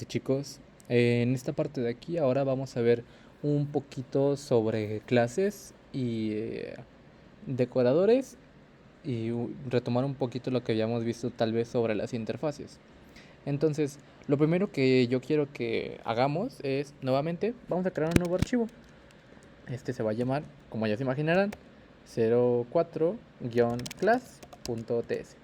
Sí, chicos, en esta parte de aquí ahora vamos a ver un poquito sobre clases y decoradores y retomar un poquito lo que habíamos visto tal vez sobre las interfaces. Entonces, lo primero que yo quiero que hagamos es, nuevamente, vamos a crear un nuevo archivo. Este se va a llamar, como ya se imaginarán, 04-class.ts.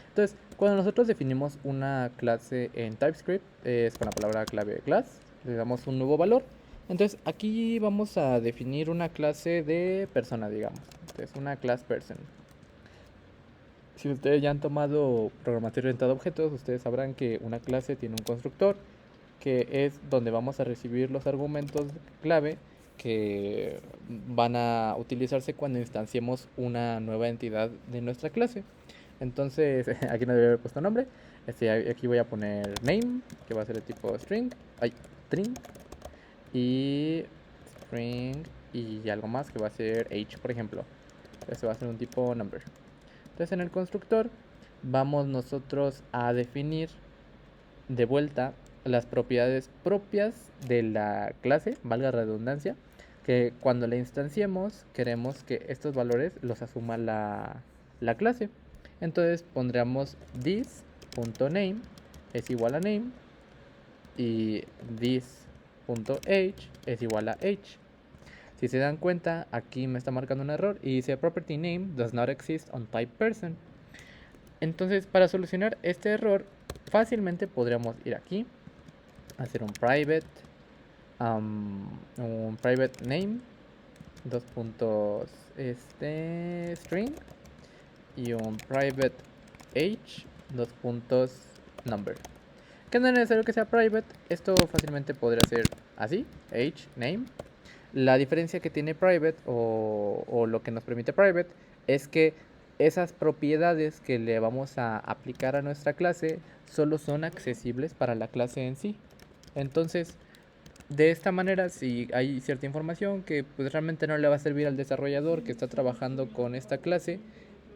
Entonces, cuando nosotros definimos una clase en TypeScript, es con la palabra clave class, le damos un nuevo valor. Entonces, aquí vamos a definir una clase de persona, digamos. Entonces, una class person. Si ustedes ya han tomado programación orientada a objetos, ustedes sabrán que una clase tiene un constructor, que es donde vamos a recibir los argumentos clave que van a utilizarse cuando instanciemos una nueva entidad de nuestra clase. Entonces, aquí no debe haber puesto nombre. Aquí voy a poner name, que va a ser de tipo string. Ay, string. Y string y algo más que va a ser age, por ejemplo. Este va a ser un tipo number. Entonces, en el constructor vamos nosotros a definir de vuelta las propiedades propias de la clase, valga la redundancia, que cuando la instanciemos queremos que estos valores los asuma la clase. Entonces pondríamos this.name es igual a name y this.age es igual a age. Si se dan cuenta, aquí me está marcando un error y dice property name does not exist on type person. Entonces, para solucionar este error, fácilmente podríamos ir aquí, hacer un private name, dos puntos string y un private age, dos puntos number. Que no es necesario que sea private, esto fácilmente podría ser así, age, name. La diferencia que tiene private o lo que nos permite private es que esas propiedades que le vamos a aplicar a nuestra clase solo son accesibles para la clase en sí. Entonces, de esta manera, si hay cierta información que pues realmente no le va a servir al desarrollador que está trabajando con esta clase,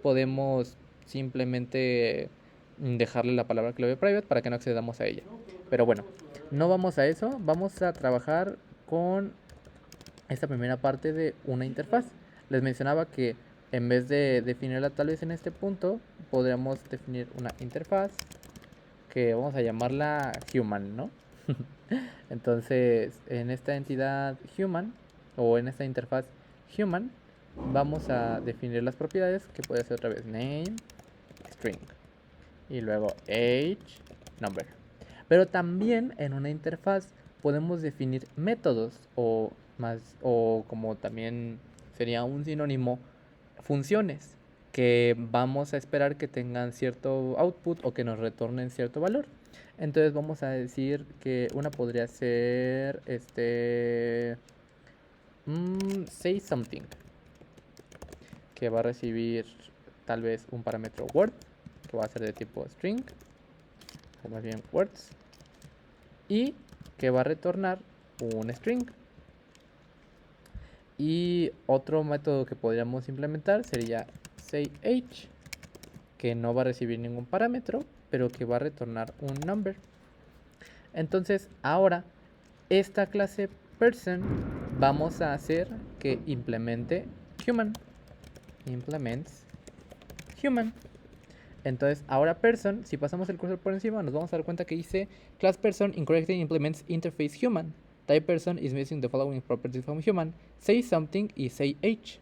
podemos simplemente dejarle la palabra clave private para que no accedamos a ella. Pero bueno, no vamos a eso, vamos a trabajar con esta primera parte de una interfaz. Les mencionaba que en vez de definirla tal vez en este punto, podríamos definir una interfaz que vamos a llamarla human, ¿no? Entonces, en esta entidad human o en esta interfaz human, vamos a definir las propiedades que puede ser otra vez name, string y luego age, number. Pero también en una interfaz podemos definir métodos o como también sería un sinónimo, funciones que vamos a esperar que tengan cierto output o que nos retornen cierto valor. Entonces vamos a decir que una podría ser say something, que va a recibir tal vez un parámetro word que va a ser de tipo string o más bien words y que va a retornar un string. Y otro método que podríamos implementar sería sayH, que no va a recibir ningún parámetro, pero que va a retornar un number. Entonces, ahora, esta clase person vamos a hacer que implemente human. Implements human. Entonces, ahora person, si pasamos el cursor por encima, nos vamos a dar cuenta que dice class person incorrectly implements interface human. Type person is missing the following properties from human. Say something y say h.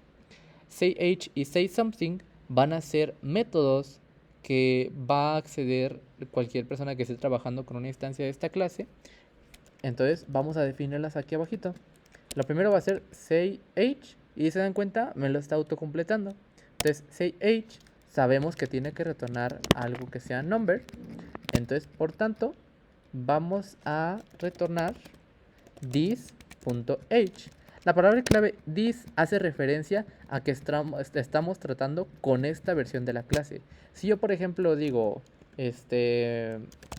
Say h y say something van a ser métodos que va a acceder cualquier persona que esté trabajando con una instancia de esta clase. Entonces, vamos a definirlas aquí abajito. Lo primero va a ser say h y si se dan cuenta, me lo está autocompletando. Entonces, say h sabemos que tiene que retornar algo que sea number. Entonces, por tanto, vamos a retornar this.h. La palabra clave this hace referencia a que estamos tratando con esta versión de la clase. Si yo, por ejemplo, digo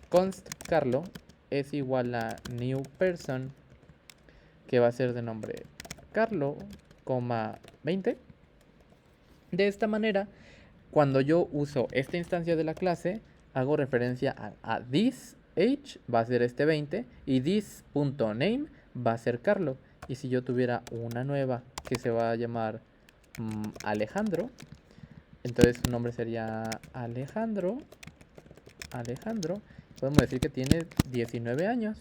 const Carlo es igual a new person, que va a ser de nombre Carlo, 20. De esta manera, cuando yo uso esta instancia de la clase, hago referencia a this age va a ser este 20 y this.name va a ser Carlos. Y si yo tuviera una nueva que se va a llamar Alejandro, entonces su nombre sería Alejandro. Podemos decir que tiene 19 años.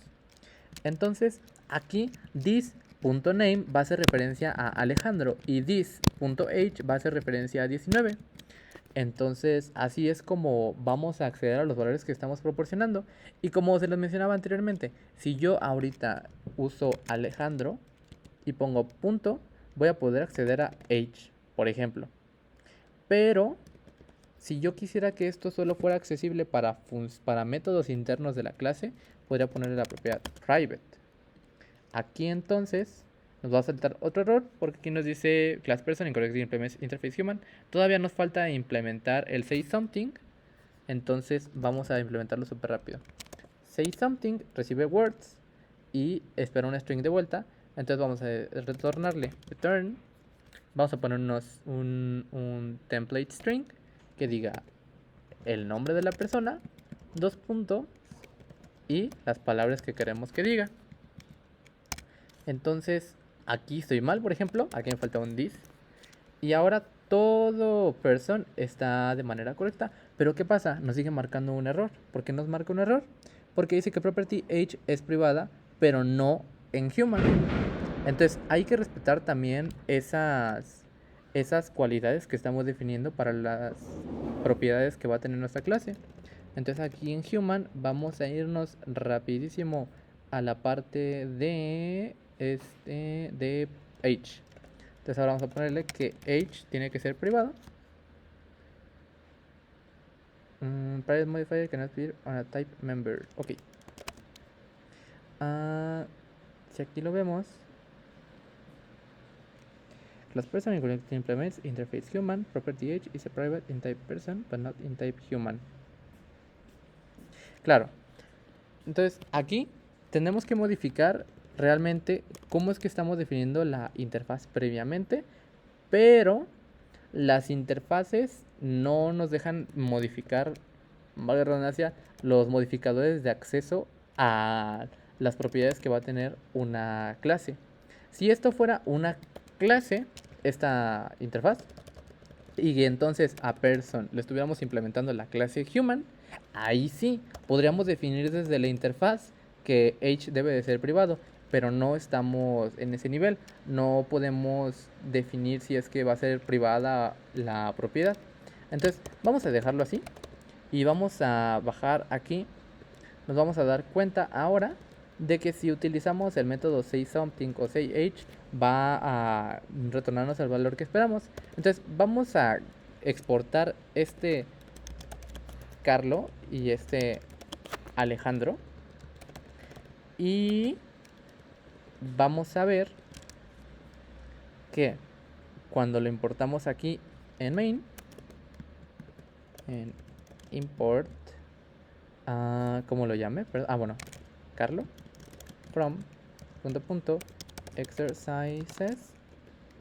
Entonces aquí this.name va a hacer referencia a Alejandro y this.age va a hacer referencia a 19. Entonces así es como vamos a acceder a los valores que estamos proporcionando. Y como se los mencionaba anteriormente, si yo ahorita uso Alejandro y pongo punto, voy a poder acceder a age, por ejemplo. Pero si yo quisiera que esto solo fuera accesible para métodos internos de la clase, podría ponerle la propiedad private. Aquí entonces nos va a saltar otro error porque aquí nos dice class person incorrect interface human. Todavía nos falta implementar el say something. Entonces vamos a implementarlo súper rápido. Say something recibe words y espera una string de vuelta. Entonces vamos a retornarle return. Vamos a ponernos un template string que diga el nombre de la persona, 2 puntos y las palabras que queremos que diga. Entonces aquí estoy mal, por ejemplo, aquí me falta un this. Y ahora todo person está de manera correcta. Pero ¿qué pasa? Nos sigue marcando un error. ¿Por qué nos marca un error? Porque dice que property age es privada, pero no en human. Entonces hay que respetar también esas cualidades que estamos definiendo para las propiedades que va a tener nuestra clase. Entonces aquí en human vamos a irnos rapidísimo a la parte de age. Entonces ahora vamos a ponerle que age tiene que ser privado. Private modifier cannot be on a type member. Ok. Si aquí lo vemos, class person implements interface human, property age is a private in type person, but not in type human. Claro. Entonces aquí tenemos que modificar realmente cómo es que estamos definiendo la interfaz previamente, pero las interfaces no nos dejan modificar, valga la redundancia, los modificadores de acceso a las propiedades que va a tener una clase. Si esto fuera una clase, esta interfaz, y entonces a person le estuviéramos implementando la clase human, ahí sí podríamos definir desde la interfaz que age debe de ser privado, pero no estamos en ese nivel. No podemos definir si es que va a ser privada la propiedad. Entonces vamos a dejarlo así y vamos a bajar aquí. Nos vamos a dar cuenta ahora de que si utilizamos el método saySomething o sayAge va a retornarnos el valor que esperamos. Entonces vamos a exportar este Carlo y este Alejandro y vamos a ver que cuando lo importamos aquí en main, en import, ¿cómo lo llame? Bueno, Carlo from exercises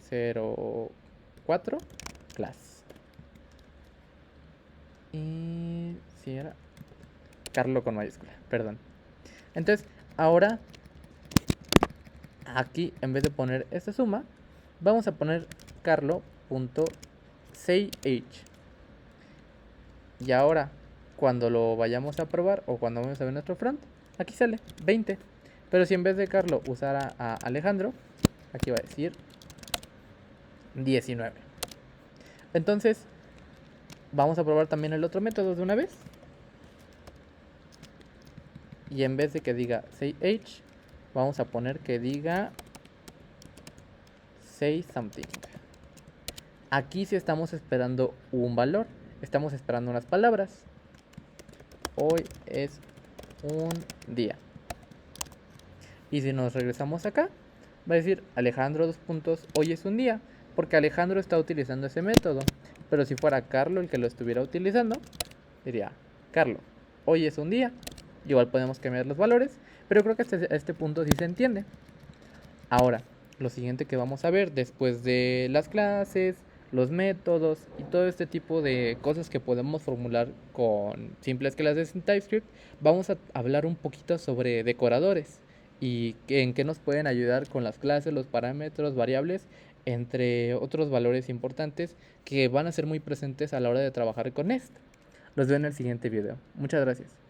04 class. Y si era Carlo con mayúscula, perdón. Entonces ahora aquí en vez de poner esta suma vamos a poner carlo.sayAge. Y ahora cuando lo vayamos a probar o cuando vamos a ver nuestro front, aquí sale 20. Pero si en vez de Carlo usara a Alejandro, aquí va a decir 19. Entonces vamos a probar también el otro método de una vez. Y en vez de que diga sayAge, vamos a poner que diga saySomething. Aquí sí estamos esperando un valor. Estamos esperando unas palabras. Hoy es un día. Y si nos regresamos acá, va a decir Alejandro : hoy es un día. Porque Alejandro está utilizando ese método. Pero si fuera Carlo el que lo estuviera utilizando, diría Carlo, hoy es un día. Igual podemos cambiar los valores, pero creo que hasta este punto sí se entiende. Ahora, lo siguiente que vamos a ver después de las clases, los métodos y todo este tipo de cosas que podemos formular con simples clases en TypeScript, vamos a hablar un poquito sobre decoradores y en qué nos pueden ayudar con las clases, los parámetros, variables, entre otros valores importantes que van a ser muy presentes a la hora de trabajar con Nest. Los veo en el siguiente video. Muchas gracias.